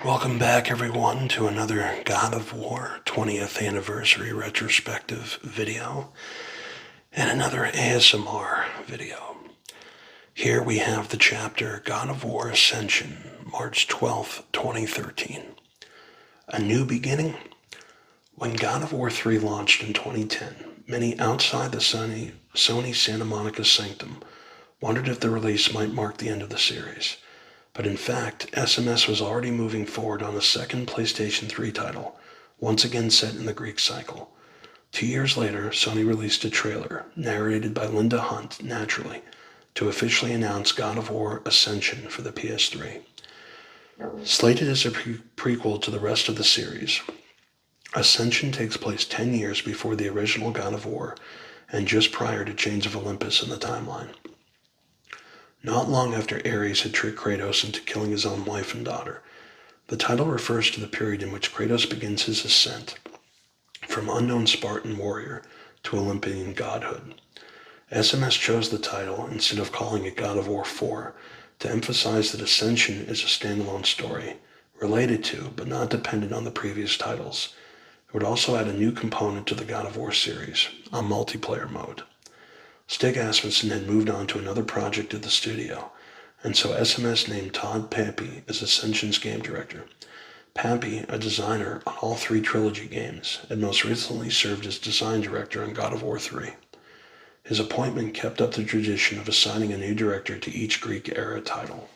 Welcome back, everyone, to another God of War 20th Anniversary Retrospective video and another ASMR video. Here we have the chapter God of War Ascension, March 12th, 2013. A New Beginning? When God of War 3 launched in 2010, many outside the Sony Santa Monica sanctum wondered if the release might mark the end of the series. But in fact, SMS was already moving forward on a second PlayStation 3 title, once again set in the Greek cycle. 2 years later, Sony released a trailer, narrated by Linda Hunt, naturally, to officially announce God of War Ascension for the PS3. Slated as a prequel to the rest of the series, Ascension takes place 10 years before the original God of War and just prior to Chains of Olympus in the timeline. Not long after Ares had tricked Kratos into killing his own wife and daughter, the title refers to the period in which Kratos begins his ascent from unknown Spartan warrior to Olympian godhood. SMS chose the title instead of calling it God of War 4 to emphasize that Ascension is a standalone story, related to but not dependent on the previous titles. It would also add a new component to the God of War series, a multiplayer mode. Stig Asmussen had moved on to another project at the studio, and so SMS named Todd Pappy as Ascension's game director. Pappy, a designer on all 3 trilogy games, had most recently served as design director on God of War 3. His appointment kept up the tradition of assigning a new director to each Greek-era title.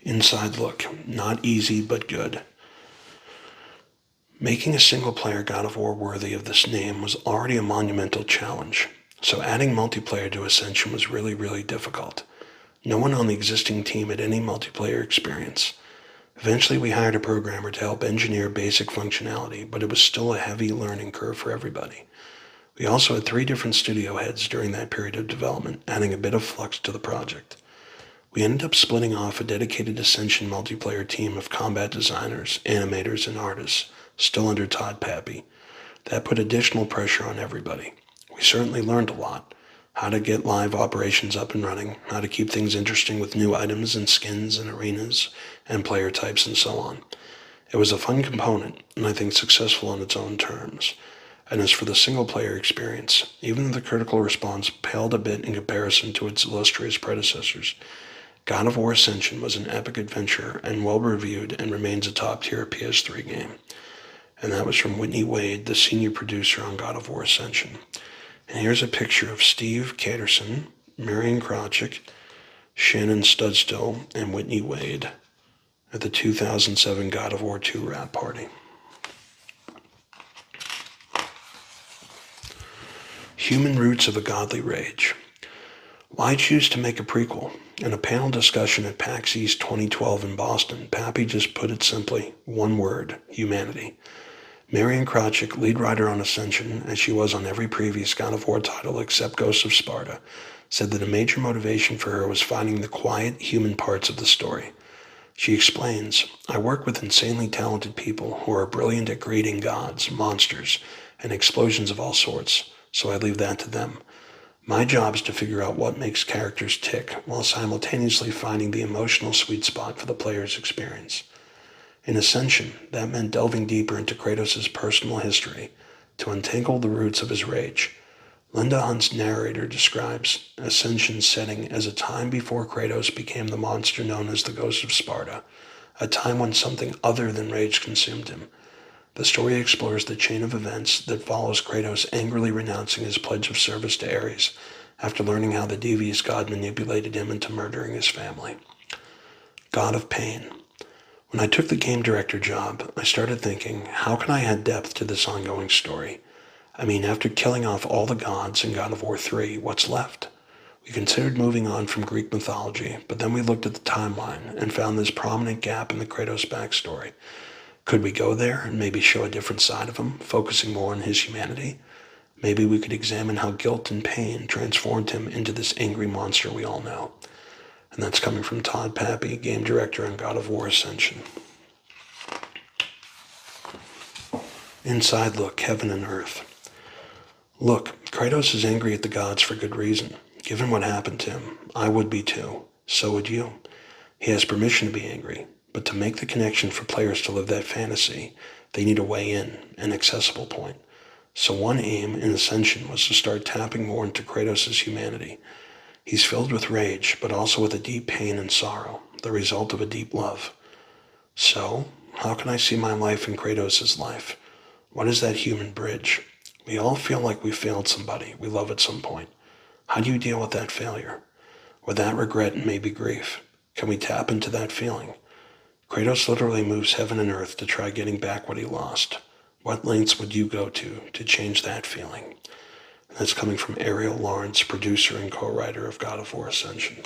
Inside look. Not easy, but good. Making a single-player God of War worthy of this name was already a monumental challenge, so adding multiplayer to Ascension was really difficult. No one on the existing team had any multiplayer experience. Eventually we hired a programmer to help engineer basic functionality, but it was still a heavy learning curve for everybody. We also had 3 different studio heads during that period of development, adding a bit of flux to the project. We ended up splitting off a dedicated Ascension multiplayer team of combat designers, animators, and artists, still under Todd Pappy. That put additional pressure on everybody. We certainly learned a lot. How to get live operations up and running, how to keep things interesting with new items and skins and arenas and player types and so on. It was a fun component, and I think successful on its own terms. And as for the single-player experience, even though the critical response paled a bit in comparison to its illustrious predecessors, God of War Ascension was an epic adventure and well-reviewed and remains a top-tier PS3 game. And that was from Whitney Wade, the senior producer on God of War Ascension. And here's a picture of Steve Caterson, Marion Krawczyk, Shannon Studstill, and Whitney Wade at the 2007 God of War 2 wrap party. Human Roots of a Godly Rage. Why choose to make a prequel? In a panel discussion at PAX East 2012 in Boston, Pappy just put it simply, one word: humanity. Marion Krawczyk, lead writer on Ascension, as she was on every previous God of War title except Ghosts of Sparta, said that a major motivation for her was finding the quiet, human parts of the story. She explains, I work with insanely talented people who are brilliant at creating gods, monsters, and explosions of all sorts, so I leave that to them. My job is to figure out what makes characters tick, while simultaneously finding the emotional sweet spot for the player's experience. In Ascension, that meant delving deeper into Kratos' personal history to untangle the roots of his rage. Linda Hunt's narrator describes Ascension's setting as a time before Kratos became the monster known as the Ghost of Sparta, a time when something other than rage consumed him. The story explores the chain of events that follows Kratos angrily renouncing his pledge of service to Ares after learning how the devious god manipulated him into murdering his family. God of Pain. When I took the game director job, I started thinking, how can I add depth to this ongoing story? I mean, after killing off all the gods in God of War 3, what's left? We considered moving on from Greek mythology, but then we looked at the timeline and found this prominent gap in the Kratos backstory. Could we go there and maybe show a different side of him, focusing more on his humanity? Maybe we could examine how guilt and pain transformed him into this angry monster we all know. And that's coming from Todd Pappy, game director on God of War Ascension. Inside look, heaven and earth. Look, Kratos is angry at the gods for good reason. Given what happened to him, I would be too. So would you. He has permission to be angry, but to make the connection for players to live that fantasy, they need a way in, an accessible point. So one aim in Ascension was to start tapping more into Kratos' humanity. He's filled with rage, but also with a deep pain and sorrow, the result of a deep love. So, how can I see my life in Kratos' life? What is that human bridge? We all feel like we failed somebody we love at some point. How do you deal with that failure? With that regret and maybe grief? Can we tap into that feeling? Kratos literally moves heaven and earth to try getting back what he lost. What lengths would you go to change that feeling? And that's coming from Ariel Lawrence, producer and co-writer of God of War Ascension.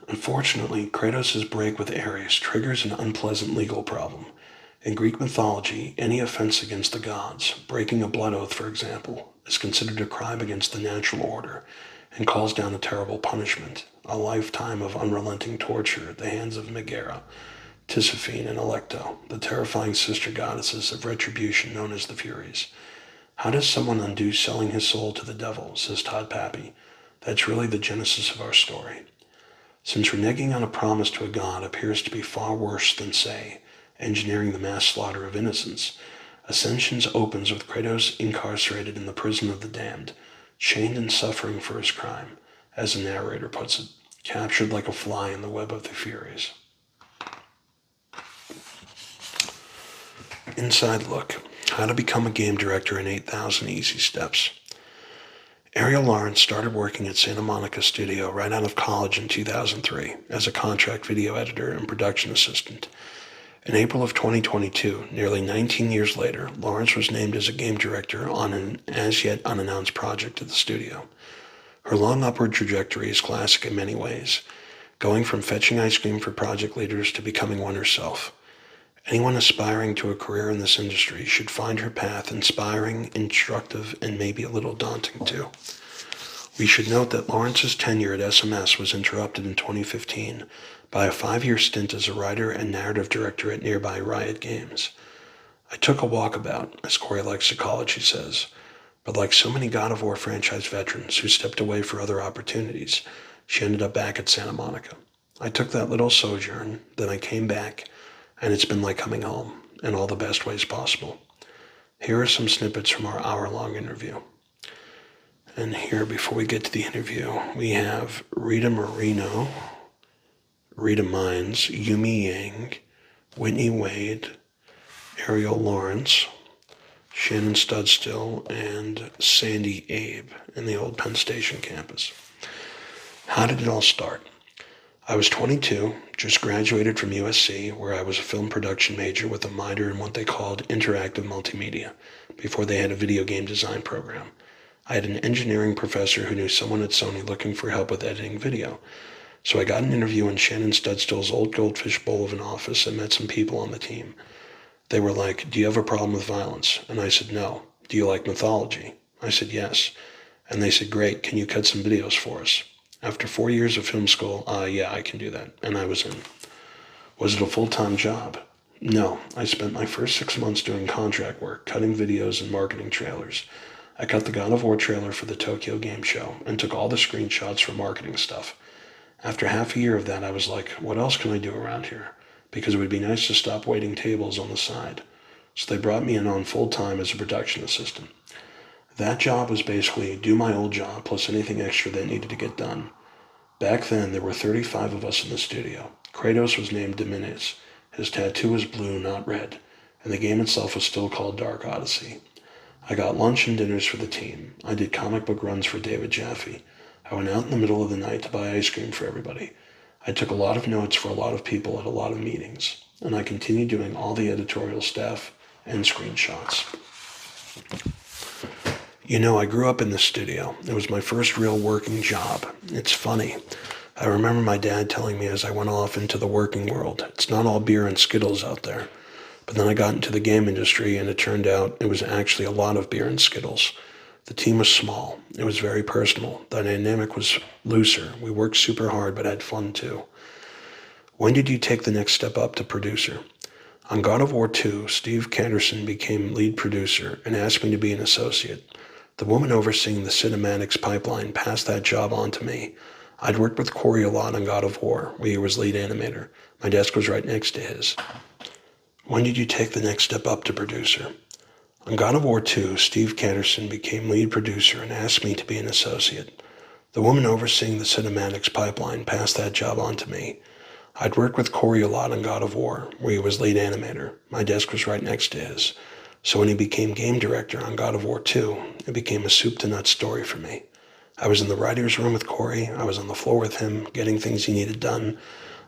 Unfortunately, Kratos' break with Ares triggers an unpleasant legal problem. In Greek mythology, any offense against the gods, breaking a blood oath for example, is considered a crime against the natural order and calls down a terrible punishment, a lifetime of unrelenting torture at the hands of Megara, Tisiphone, and Alecto, the terrifying sister goddesses of retribution known as the Furies. How does someone undo selling his soul to the devil, says Todd Pappy. That's really the genesis of our story. Since reneging on a promise to a god appears to be far worse than, say, engineering the mass slaughter of innocents, Ascensions opens with Kratos incarcerated in the prison of the damned, chained and suffering for his crime, as the narrator puts it, captured like a fly in the web of the Furies. Inside look, how to become a game director in 8,000 easy steps. Ariel Lawrence started working at Santa Monica Studio right out of college in 2003 as a contract video editor and production assistant. In April of 2022, nearly 19 years later, Lawrence was named as a game director on an as-yet unannounced project at the studio. Her long upward trajectory is classic in many ways, going from fetching ice cream for project leaders to becoming one herself. Anyone aspiring to a career in this industry should find her path inspiring, instructive, and maybe a little daunting too. We should note that Lawrence's tenure at SMS was interrupted in 2015 by a 5-year stint as a writer and narrative director at nearby Riot Games. I took a walkabout, as Corey Like Psychology says, but like so many God of War franchise veterans who stepped away for other opportunities, she ended up back at Santa Monica. I took that little sojourn, then I came back, and it's been like coming home, in all the best ways possible. Here are some snippets from our hour-long interview. And here, before we get to the interview, we have Rita Moreno, Rita Mines, Yumi Yang, Whitney Wade, Ariel Lawrence, Shannon Studstill, and Sandy Abe in the old Penn Station campus. How did it all start? I was 22, just graduated from USC, where I was a film production major with a minor in what they called interactive multimedia, before they had a video game design program. I had an engineering professor who knew someone at Sony looking for help with editing video. So I got an interview in Shannon Studstill's old goldfish bowl of an office and met some people on the team. They were like, "Do you have a problem with violence?" And I said, "No." "Do you like mythology?" I said, "Yes." And they said, "Great, can you cut some videos for us?" After 4 years of film school, yeah, I can do that. And I was in. Was it a full-time job? No, I spent my first 6 months doing contract work, cutting videos and marketing trailers. I cut the God of War trailer for the Tokyo Game Show and took all the screenshots for marketing stuff. After half a year of that, I was like, what else can I do around here? Because it would be nice to stop waiting tables on the side. So they brought me in on full-time as a production assistant. That job was basically do my old job plus anything extra that needed to get done. Back then, there were 35 of us in the studio. Kratos was named Dominus. His tattoo was blue, not red, and the game itself was still called Dark Odyssey. I got lunch and dinners for the team. I did comic book runs for David Jaffe. I went out in the middle of the night to buy ice cream for everybody. I took a lot of notes for a lot of people at a lot of meetings, and I continued doing all the editorial staff and screenshots. You know, I grew up in the studio. It was my first real working job. It's funny. I remember my dad telling me as I went off into the working world, it's not all beer and Skittles out there. But then I got into the game industry, and it turned out it was actually a lot of beer and Skittles. The team was small. It was very personal. The dynamic was looser. We worked super hard, but had fun too. When did you take the next step up to producer? On God of War 2, Steve Canderson became lead producer and asked me to be an associate. The woman overseeing the cinematics pipeline passed that job on to me. I'd worked with Corey a lot on God of War, where he was lead animator. My desk was right next to his. When did you take the next step up to producer? On God of War 2, Steve Catterson became lead producer and asked me to be an associate. The woman overseeing the cinematics pipeline passed that job on to me. I'd worked with Corey a lot on God of War, where he was lead animator. My desk was right next to his. So when he became game director on God of War 2, it became a soup-to-nuts story for me. I was in the writer's room with Corey. I was on the floor with him, getting things he needed done.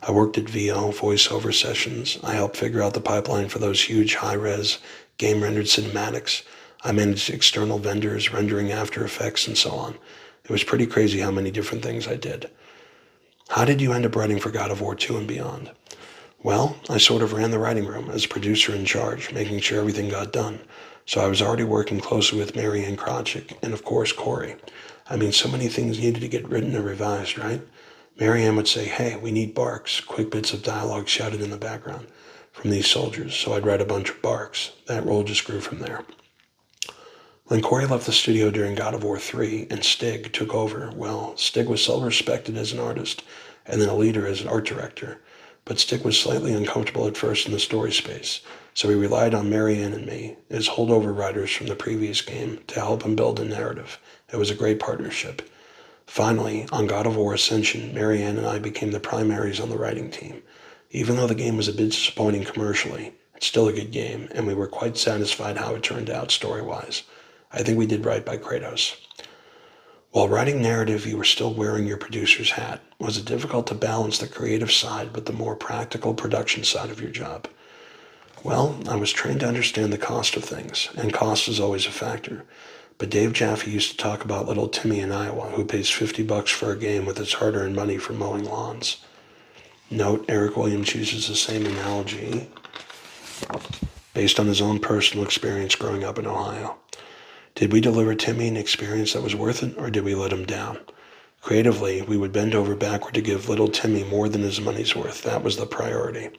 I worked at VO, voiceover sessions. I helped figure out the pipeline for those huge high-res, game-rendered cinematics. I managed external vendors, rendering After Effects, and so on. It was pretty crazy how many different things I did. How did you end up writing for God of War 2 and beyond? Well, I sort of ran the writing room as producer in charge, making sure everything got done. So I was already working closely with Marianne Krotchik and, of course, Corey. I mean, so many things needed to get written or revised, right? Marianne would say, hey, we need barks, quick bits of dialogue shouted in the background from these soldiers, so I'd write a bunch of barks. That role just grew from there. When Corey left the studio during God of War 3 and Stig took over, well, Stig was so respected as an artist and then a leader as an art director, but Stig was slightly uncomfortable at first in the story space, so he relied on Marianne and me as holdover writers from the previous game to help him build a narrative. It was a great partnership. Finally, on God of War Ascension, Marianne and I became the primaries on the writing team. Even though the game was a bit disappointing commercially, it's still a good game, and we were quite satisfied how it turned out story-wise. I think we did right by Kratos. While writing narrative, you were still wearing your producer's hat. Was it difficult to balance the creative side with the more practical production side of your job? Well, I was trained to understand the cost of things, and cost is always a factor. But Dave Jaffe used to talk about little Timmy in Iowa who pays $50 for a game with his hard-earned money for mowing lawns. Note, Eric Williams uses the same analogy based on his own personal experience growing up in Ohio. Did we deliver Timmy an experience that was worth it, or did we let him down? Creatively, we would bend over backward to give little Timmy more than his money's worth. That was the priority.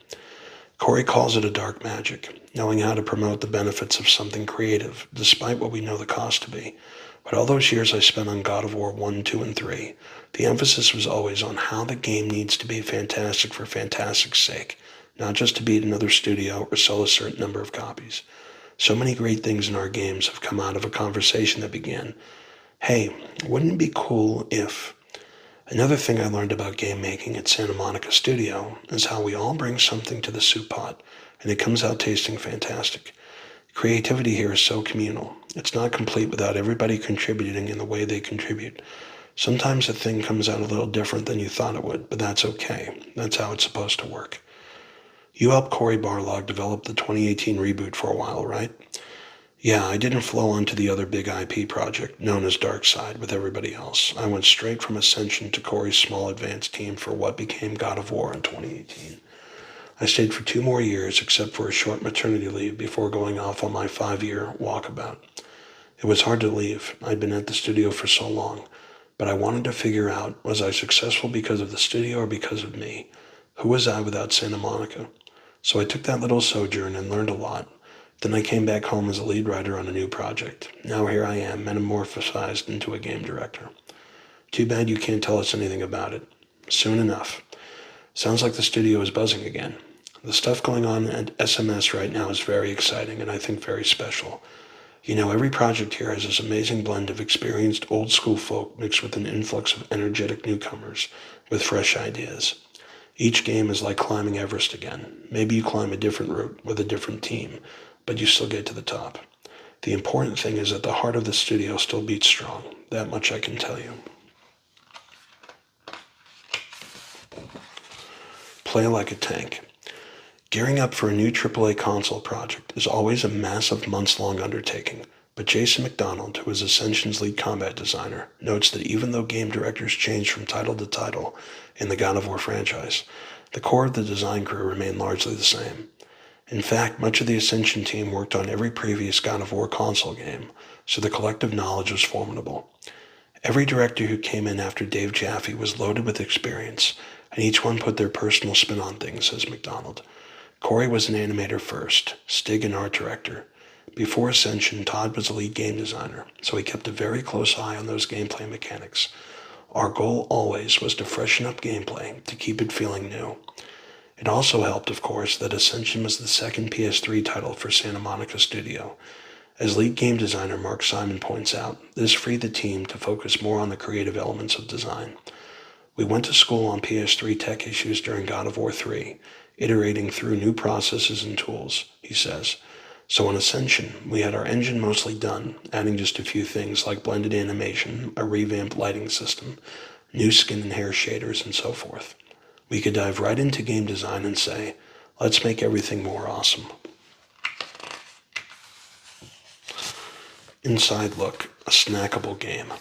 Corey calls it a dark magic, knowing how to promote the benefits of something creative, despite what we know the cost to be. But all those years I spent on God of War 1, 2, and 3, the emphasis was always on how the game needs to be fantastic for fantastic's sake, not just to beat another studio or sell a certain number of copies. So many great things in our games have come out of a conversation that began, hey, wouldn't it be cool if... Another thing I learned about game making at Santa Monica Studio is how we all bring something to the soup pot, and it comes out tasting fantastic. Creativity here is so communal. It's not complete without everybody contributing in the way they contribute. Sometimes a thing comes out a little different than you thought it would, but that's okay. That's how it's supposed to work. You helped Cory Barlog develop the 2018 reboot for a while, right? Yeah, I didn't flow on to the other big IP project, known as Darkside, with everybody else. I went straight from Ascension to Cory's small advanced team for what became God of War in 2018. I stayed for 2 more years, except for a short maternity leave before going off on my 5-year walkabout. It was hard to leave. I'd been at the studio for so long, but I wanted to figure out, was I successful because of the studio or because of me? Who was I without Santa Monica? So I took that little sojourn and learned a lot. Then I came back home as a lead writer on a new project. Now here I am, metamorphosized into a game director. Too bad you can't tell us anything about it. Soon enough. Sounds like the studio is buzzing again. The stuff going on at SMS right now is very exciting and I think very special. You know, every project here has this amazing blend of experienced old school folk mixed with an influx of energetic newcomers with fresh ideas. Each game is like climbing Everest again. Maybe you climb a different route with a different team, but you still get to the top. The important thing is that the heart of the studio still beats strong. That much I can tell you. Play like a tank. Gearing up for a new AAA console project is always a massive months-long undertaking, but Jason McDonald, who is Ascension's lead combat designer, notes that even though game directors change from title to title in the God of War franchise, the core of the design crew remained largely the same. In fact, much of the Ascension team worked on every previous God of War console game, so the collective knowledge was formidable. Every director who came in after Dave Jaffe was loaded with experience, and each one put their personal spin on things, says McDonald. Corey was an animator first, Stig an art director. Before Ascension, Todd was a lead game designer, so he kept a very close eye on those gameplay mechanics. Our goal always was to freshen up gameplay, to keep it feeling new. It also helped, of course, that Ascension was the second PS3 title for Santa Monica Studio. As lead game designer Mark Simon points out, this freed the team to focus more on the creative elements of design. We went to school on PS3 tech issues during God of War 3, iterating through new processes and tools, he says. So on Ascension, we had our engine mostly done, adding just a few things like blended animation, a revamped lighting system, new skin and hair shaders, and so forth. We could dive right into game design and say, let's make everything more awesome. Inside Look, a snackable game.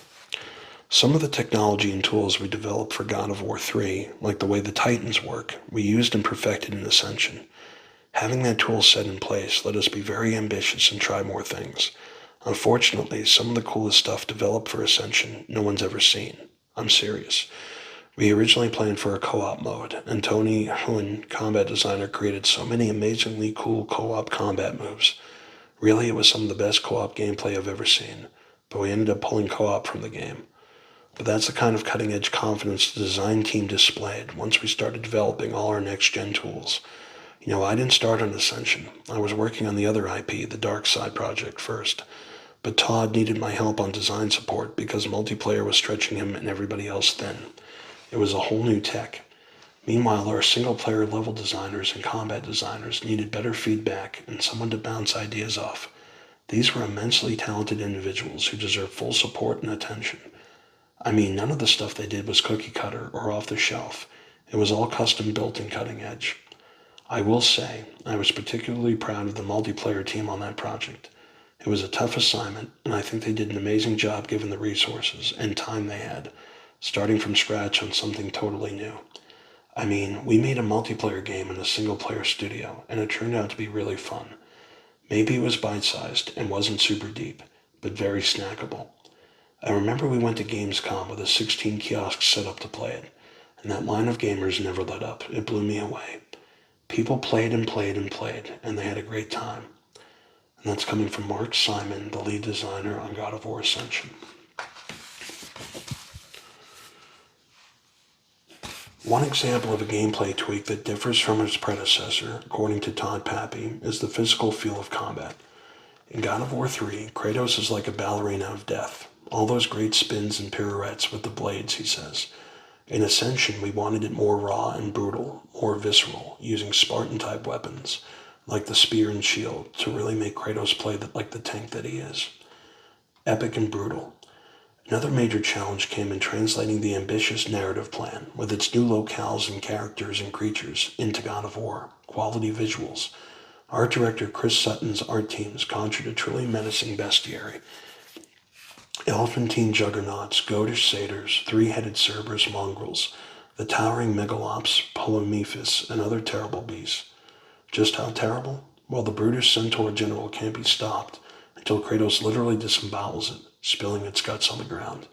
Some of the technology and tools we developed for God of War 3, like the way the Titans work, we used and perfected in Ascension. Having that tool set in place let us be very ambitious and try more things. Unfortunately, some of the coolest stuff developed for Ascension no one's ever seen. I'm serious. We originally planned for a co-op mode, and Tony Huynh, combat designer, created so many amazingly cool co-op combat moves. Really, it was some of the best co-op gameplay I've ever seen, but we ended up pulling co-op from the game. But that's the kind of cutting-edge confidence the design team displayed once we started developing all our next-gen tools. You know, I didn't start on Ascension. I was working on the other IP, the Dark Side project, first. But Todd needed my help on design support because multiplayer was stretching him and everybody else thin. It was a whole new tech. Meanwhile, our single-player level designers and combat designers needed better feedback and someone to bounce ideas off. These were immensely talented individuals who deserved full support and attention. I mean, none of the stuff they did was cookie-cutter or off the shelf. It was all custom-built and cutting-edge. I will say, I was particularly proud of the multiplayer team on that project. It was a tough assignment, and I think they did an amazing job given the resources and time they had, starting from scratch on something totally new. I mean, we made a multiplayer game in a single-player studio, and it turned out to be really fun. Maybe it was bite-sized and wasn't super deep, but very snackable. I remember we went to Gamescom with a 16 kiosk set up to play it, and that line of gamers never let up. It blew me away. People played and played and played, and they had a great time. And that's coming from Mark Simon, the lead designer on God of War Ascension. One example of a gameplay tweak that differs from its predecessor, according to Todd Pappy, is the physical feel of combat. In God of War 3, Kratos is like a ballerina of death. All those great spins and pirouettes with the blades, he says. In Ascension, we wanted it more raw and brutal, more visceral, using Spartan-type weapons, like the spear and shield, to really make Kratos play like the tank that he is. Epic and brutal. Another major challenge came in translating the ambitious narrative plan, with its new locales and characters and creatures, into God of War, quality visuals. Art director Chris Sutton's art teams conjured a truly menacing bestiary. Elephantine juggernauts, goatish satyrs, three-headed Cerberus mongrels, the towering megalops, Polymephus, and other terrible beasts. Just how terrible? Well, the brutish centaur general can't be stopped until Kratos literally disembowels it, spilling its guts on the ground.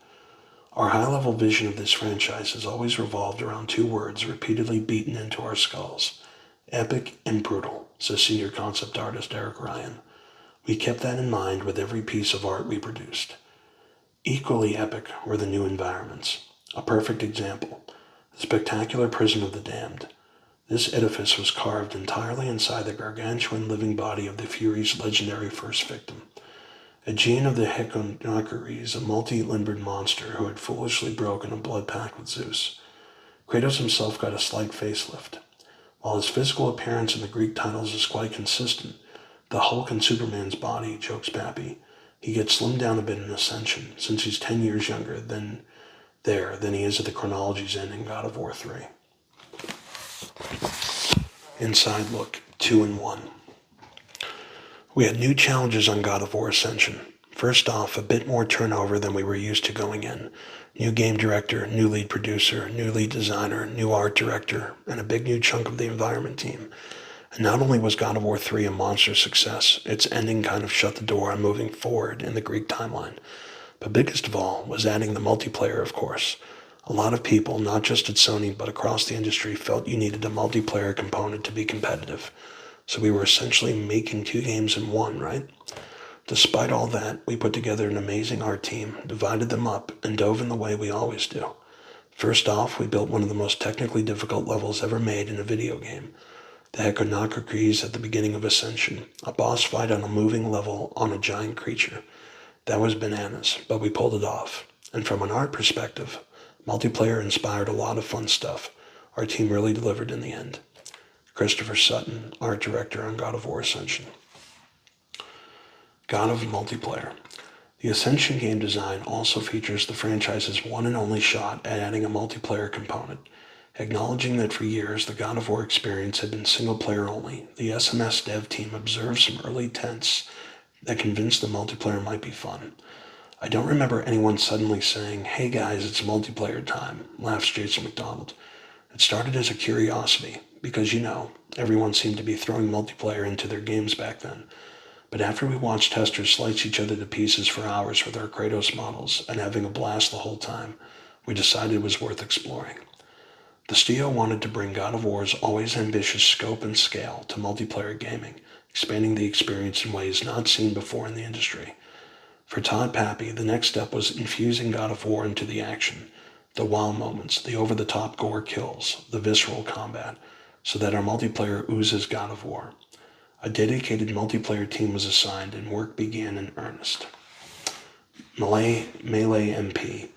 Our high-level vision of this franchise has always revolved around two words repeatedly beaten into our skulls. Epic and brutal, says senior concept artist Eric Ryan. We kept that in mind with every piece of art we produced. Equally epic were the new environments. A perfect example, the spectacular Prison of the Damned. This edifice was carved entirely inside the gargantuan living body of the Furies' legendary first victim. Aegean of the Hecagonacheres, a multi-limbered monster who had foolishly broken a blood pact with Zeus. Kratos himself got a slight facelift. While his physical appearance in the Greek titles is quite consistent, the Hulk and Superman's body, jokes Pappy, he gets slimmed down a bit in Ascension, since he's 10 years younger than he is at the chronology's end in God of War 3. Inside Look, 2 and 1. We had new challenges on God of War Ascension. First off, a bit more turnover than we were used to going in. New game director, new lead producer, new lead designer, new art director, and a big new chunk of the environment team. And not only was God of War 3 a monster success, its ending kind of shut the door on moving forward in the Greek timeline. But biggest of all was adding the multiplayer, of course. A lot of people, not just at Sony but across the industry, felt you needed a multiplayer component to be competitive. So we were essentially making two games in one, right? Despite all that, we put together an amazing art team, divided them up, and dove in the way we always do. First off, we built one of the most technically difficult levels ever made in a video game. The Hekonakakris at the beginning of Ascension, a boss fight on a moving level on a giant creature. That was bananas, but we pulled it off. And from an art perspective, multiplayer inspired a lot of fun stuff. Our team really delivered in the end. Christopher Sutton, art director on God of War Ascension. God of Multiplayer. The Ascension game design also features the franchise's one and only shot at adding a multiplayer component. Acknowledging that for years the God of War experience had been single-player only, the SMS dev team observed some early tests that convinced the multiplayer might be fun. I don't remember anyone suddenly saying, "Hey guys, it's multiplayer time," laughs Jason McDonald. It started as a curiosity, because everyone seemed to be throwing multiplayer into their games back then. But after we watched testers slice each other to pieces for hours with our Kratos models and having a blast the whole time, we decided it was worth exploring. The studio wanted to bring God of War's always ambitious scope and scale to multiplayer gaming, expanding the experience in ways not seen before in the industry. For Todd Pappy, the next step was infusing God of War into the action, the wow moments, the over-the-top gore kills, the visceral combat, so that our multiplayer oozes God of War. A dedicated multiplayer team was assigned and work began in earnest. Melee MP.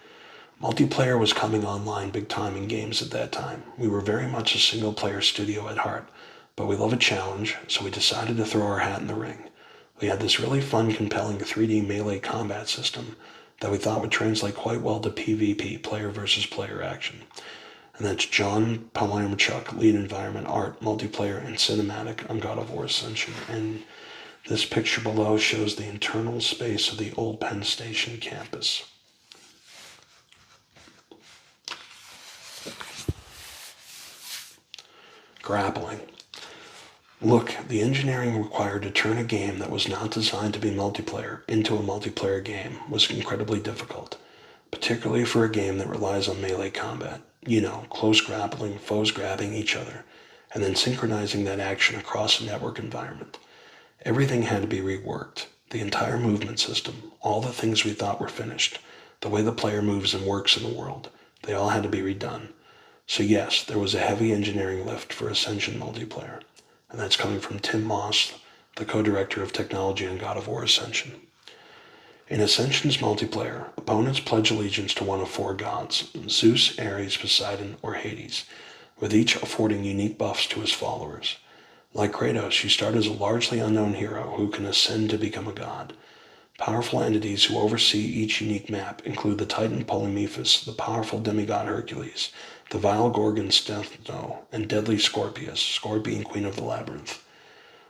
Multiplayer was coming online big time in games at that time. We were very much a single-player studio at heart, but we love a challenge, so we decided to throw our hat in the ring. We had this really fun, compelling 3D melee combat system that we thought would translate quite well to PvP, player versus player action. And that's John Palamchuk, lead environment, art, multiplayer, and cinematic on God of War Ascension. And this picture below shows the internal space of the old Penn Station campus. Grappling. Look, the engineering required to turn a game that was not designed to be multiplayer into a multiplayer game was incredibly difficult, particularly for a game that relies on melee combat. Close grappling, foes grabbing each other, and then synchronizing that action across a network environment. Everything had to be reworked. The entire movement system, all the things we thought were finished, the way the player moves and works in the world, they all had to be redone. So yes, there was a heavy engineering lift for Ascension multiplayer, and that's coming from Tim Moss, the co-director of technology on God of War Ascension. In Ascension's multiplayer, opponents pledge allegiance to one of four gods, Zeus, Ares, Poseidon, or Hades, with each affording unique buffs to his followers. Like Kratos, you start as a largely unknown hero who can ascend to become a god. Powerful entities who oversee each unique map include the Titan Polymephus, the powerful demigod Hercules, the vile Gorgon Stethno, and deadly Scorpius, Scorpion Queen of the Labyrinth.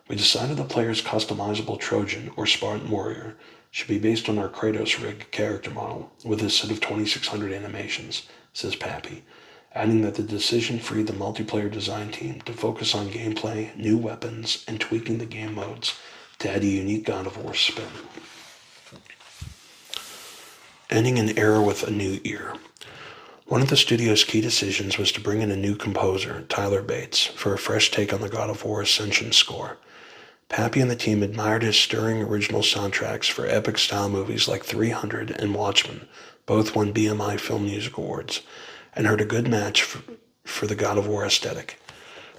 We decided the player's customizable Trojan, or Spartan warrior, should be based on our Kratos rig character model, with a set of 2,600 animations, says Pappy, adding that the decision freed the multiplayer design team to focus on gameplay, new weapons, and tweaking the game modes to add a unique God of War spin. Ending an era with a new ear. One of the studio's key decisions was to bring in a new composer, Tyler Bates, for a fresh take on the God of War Ascension score. Pappy and the team admired his stirring original soundtracks for epic-style movies like 300 and Watchmen, both won BMI Film Music Awards, and heard a good match for the God of War aesthetic.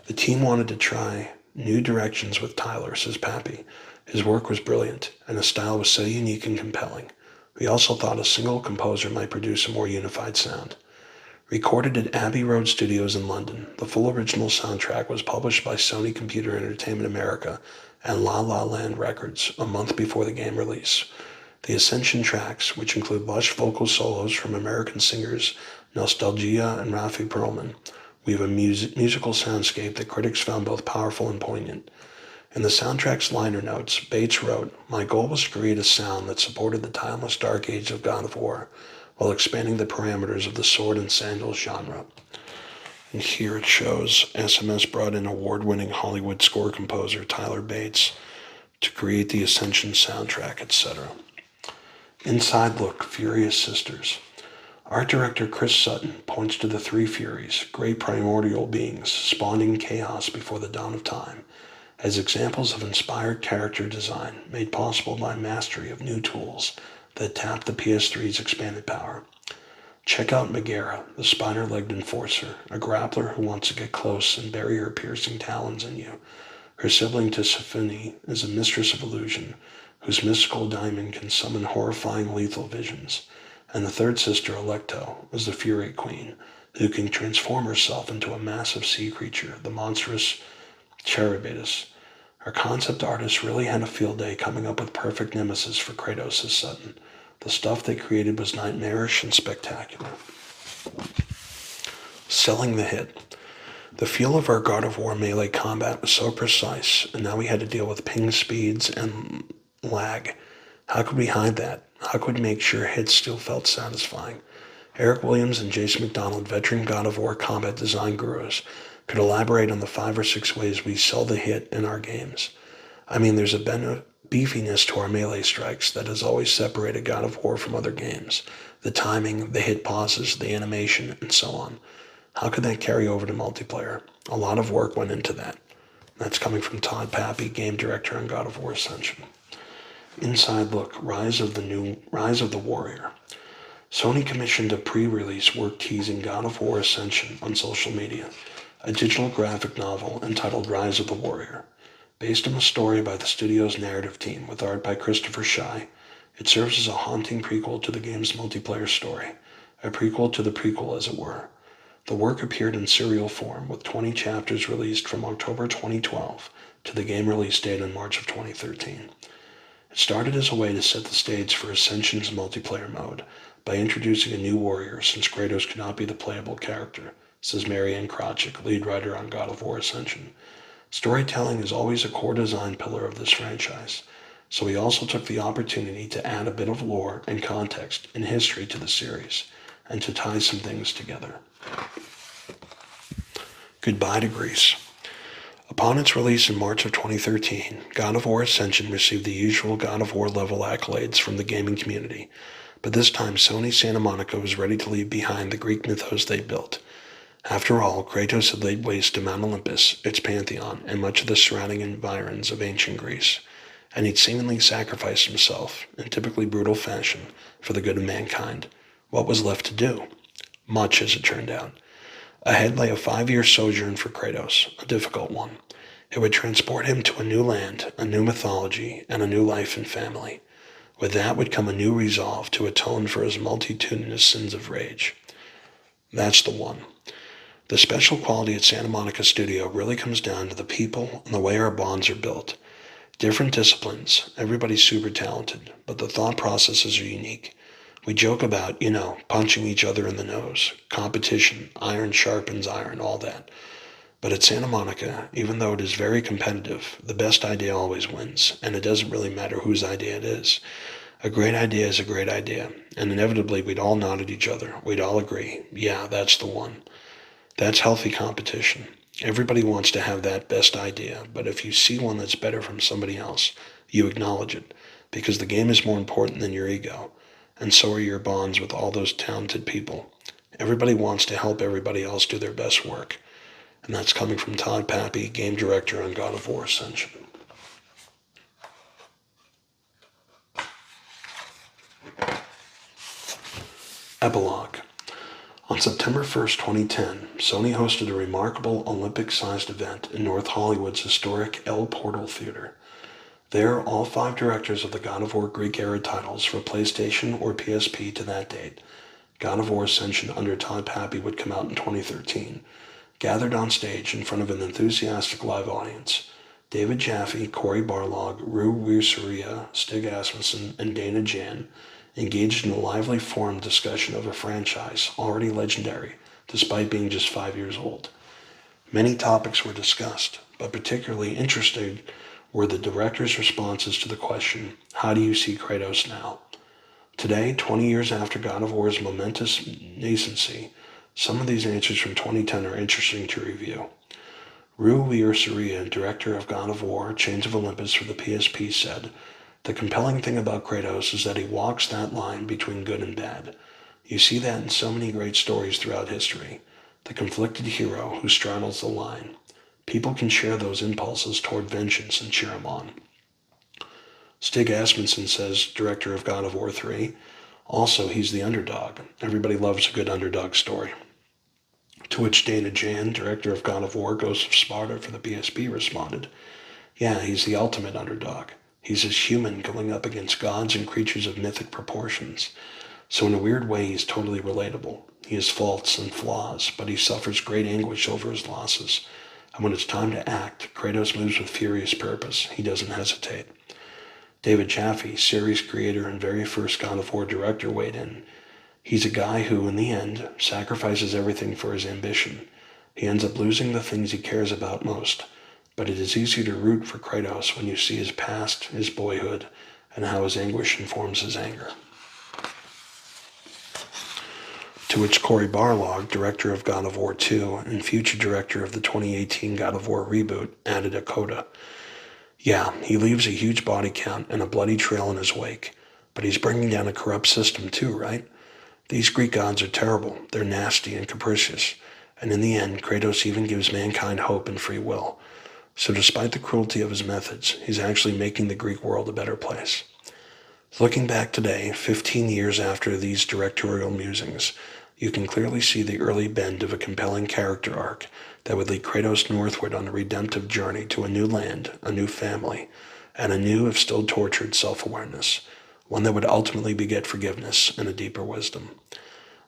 The team wanted to try new directions with Tyler, says Pappy. His work was brilliant, and his style was so unique and compelling. We also thought a single composer might produce a more unified sound. Recorded at Abbey Road Studios in London, the full original soundtrack was published by Sony Computer Entertainment America and La La Land Records a month before the game release. The Ascension tracks, which include lush vocal solos from American singers Nostalgia and Rafi Perlman, weave a musical soundscape that critics found both powerful and poignant. In the soundtrack's liner notes, Bates wrote, "My goal was to create a sound that supported the timeless dark age of God of War, while expanding the parameters of the sword and sandals genre." And here it shows SMS brought in award-winning Hollywood score composer Tyler Bates to create the Ascension soundtrack, etc. Inside look, Furious Sisters. Art director Chris Sutton points to the three Furies, great primordial beings spawning chaos before the dawn of time, as examples of inspired character design made possible by mastery of new tools that tap the PS3's expanded power. Check out Megara, the spider-legged enforcer, a grappler who wants to get close and bury her piercing talons in you. Her sibling Tisiphone is a mistress of illusion, whose mystical diamond can summon horrifying lethal visions. And the third sister, Alecto, is the Fury Queen, who can transform herself into a massive sea creature, the monstrous Charybdis. Our concept artists really had a field day coming up with perfect nemesis for Kratos' son. The stuff they created was nightmarish and spectacular. Selling the hit. The feel of our God of War melee combat was so precise, and now we had to deal with ping speeds and lag. How could we hide that? How could we make sure hits still felt satisfying? Eric Williams and Jason McDonald, veteran God of War combat design gurus, could elaborate on the 5 or 6 ways we sell the hit in our games. I mean, there's a beefiness to our melee strikes that has always separated God of War from other games. The timing, the hit pauses, the animation, and so on. How could that carry over to multiplayer? A lot of work went into that. That's coming from Todd Pappy, game director on God of War Ascension. Inside look, Rise of the Warrior. Sony commissioned a pre-release work teasing God of War Ascension on social media, a digital graphic novel entitled Rise of the Warrior. Based on a story by the studio's narrative team with art by Christopher Schei, it serves as a haunting prequel to the game's multiplayer story, a prequel to the prequel as it were. The work appeared in serial form with 20 chapters released from October 2012 to the game release date in March of 2013. It started as a way to set the stage for Ascension's multiplayer mode by introducing a new warrior since Kratos could not be the playable character, says Marianne Krawczyk, lead writer on God of War Ascension. Storytelling is always a core design pillar of this franchise, so we also took the opportunity to add a bit of lore and context and history to the series, and to tie some things together. Goodbye to Greece. Upon its release in March of 2013, God of War Ascension received the usual God of War level accolades from the gaming community, but this time Sony Santa Monica was ready to leave behind the Greek mythos they built. After all, Kratos had laid waste to Mount Olympus, its pantheon, and much of the surrounding environs of ancient Greece, and he'd seemingly sacrificed himself, in typically brutal fashion, for the good of mankind. What was left to do? Much, as it turned out. Ahead lay a 5-year sojourn for Kratos, a difficult one. It would transport him to a new land, a new mythology, and a new life and family. With that would come a new resolve to atone for his multitudinous sins of rage. That's the one. The special quality at Santa Monica Studio really comes down to the people and the way our bonds are built. Different disciplines, everybody's super talented, but the thought processes are unique. We joke about, punching each other in the nose, competition, iron sharpens iron, all that. But at Santa Monica, even though it is very competitive, the best idea always wins, and it doesn't really matter whose idea it is. A great idea is a great idea, and inevitably we'd all nod at each other. We'd all agree, yeah, that's the one. That's healthy competition. Everybody wants to have that best idea, but if you see one that's better from somebody else, you acknowledge it, because the game is more important than your ego, and so are your bonds with all those talented people. Everybody wants to help everybody else do their best work, and that's coming from Todd Pappy, game director on God of War Ascension. Epilogue. On September 1st, 2010, Sony hosted a remarkable Olympic-sized event in North Hollywood's historic El Portal Theater. There, all 5 directors of the God of War Greek-era titles for PlayStation or PSP to that date, God of War Ascension under Todd Pappy would come out in 2013, gathered on stage in front of an enthusiastic live audience. David Jaffe, Corey Barlog, Rue Wiersuriya, Stig Asmussen, and Dana Jan engaged in a lively forum discussion of a franchise already legendary, despite being just 5 years old. Many topics were discussed, but particularly interesting were the director's responses to the question, how do you see Kratos now? Today, 20 years after God of War's momentous nascency, some of these answers from 2010 are interesting to review. Rue Wiersuriya, director of God of War, Chains of Olympus for the PSP, said, the compelling thing about Kratos is that he walks that line between good and bad. You see that in so many great stories throughout history. The conflicted hero who straddles the line. People can share those impulses toward vengeance and cheer him on. Stig Asmussen says, director of God of War 3, Also, he's the underdog. Everybody loves a good underdog story. To which Dana Jan, director of God of War, Ghosts of Sparta for the PSP, responded, yeah, he's the ultimate underdog. He's as human going up against gods and creatures of mythic proportions. So in a weird way, he's totally relatable. He has faults and flaws, but he suffers great anguish over his losses. And when it's time to act, Kratos moves with furious purpose. He doesn't hesitate. David Chaffee, series creator and very first God of War director, weighed in. He's a guy who, in the end, sacrifices everything for his ambition. He ends up losing the things he cares about most. But it is easy to root for Kratos when you see his past, his boyhood, and how his anguish informs his anger. To which Cory Barlog, director of God of War 2 and future director of the 2018 God of War reboot, added a coda. Yeah, he leaves a huge body count and a bloody trail in his wake, but he's bringing down a corrupt system too, right? These Greek gods are terrible, they're nasty and capricious, and in the end, Kratos even gives mankind hope and free will. So despite the cruelty of his methods, he's actually making the Greek world a better place. Looking back today, 15 years after these directorial musings, you can clearly see the early bend of a compelling character arc that would lead Kratos northward on a redemptive journey to a new land, a new family, and a new, if still tortured, self-awareness, one that would ultimately beget forgiveness and a deeper wisdom.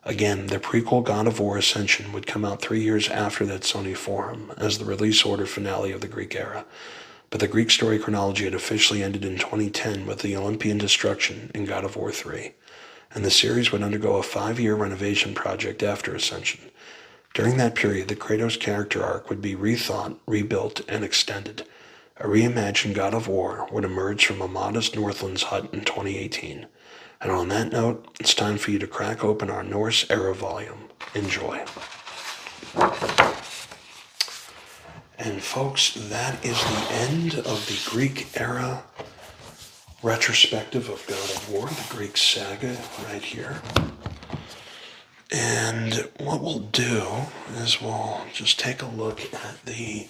Again, the prequel God of War Ascension would come out 3 years after that Sony Forum as the release order finale of the Greek era, but the Greek story chronology had officially ended in 2010 with the Olympian destruction in God of War 3, and the series would undergo a 5-year renovation project after Ascension. During that period, the Kratos character arc would be rethought, rebuilt, and extended. A reimagined God of War would emerge from a modest Northlands hut in 2018. And on that note, it's time for you to crack open our Norse era volume. Enjoy. And folks, that is the end of the Greek era retrospective of God of War, the Greek saga right here. And what we'll do is we'll just take a look at these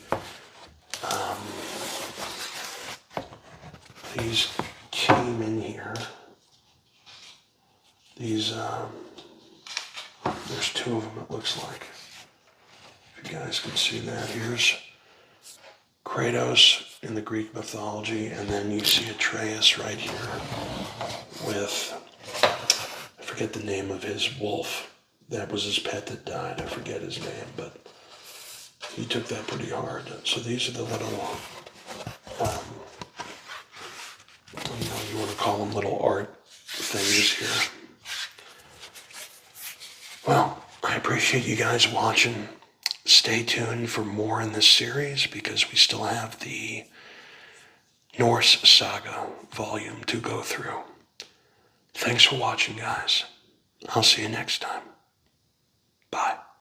came in here. These, there's 2 of them it looks like. If you guys can see that, here's Kratos in the Greek mythology, and then you see Atreus right here with, I forget the name of his wolf. That was his pet that died. I forget his name, but he took that pretty hard. So these are the little, you want to call them little art things here. Well, I appreciate you guys watching. Stay tuned for more in this series because we still have the Norse Saga volume to go through. Thanks for watching, guys. I'll see you next time. Bye.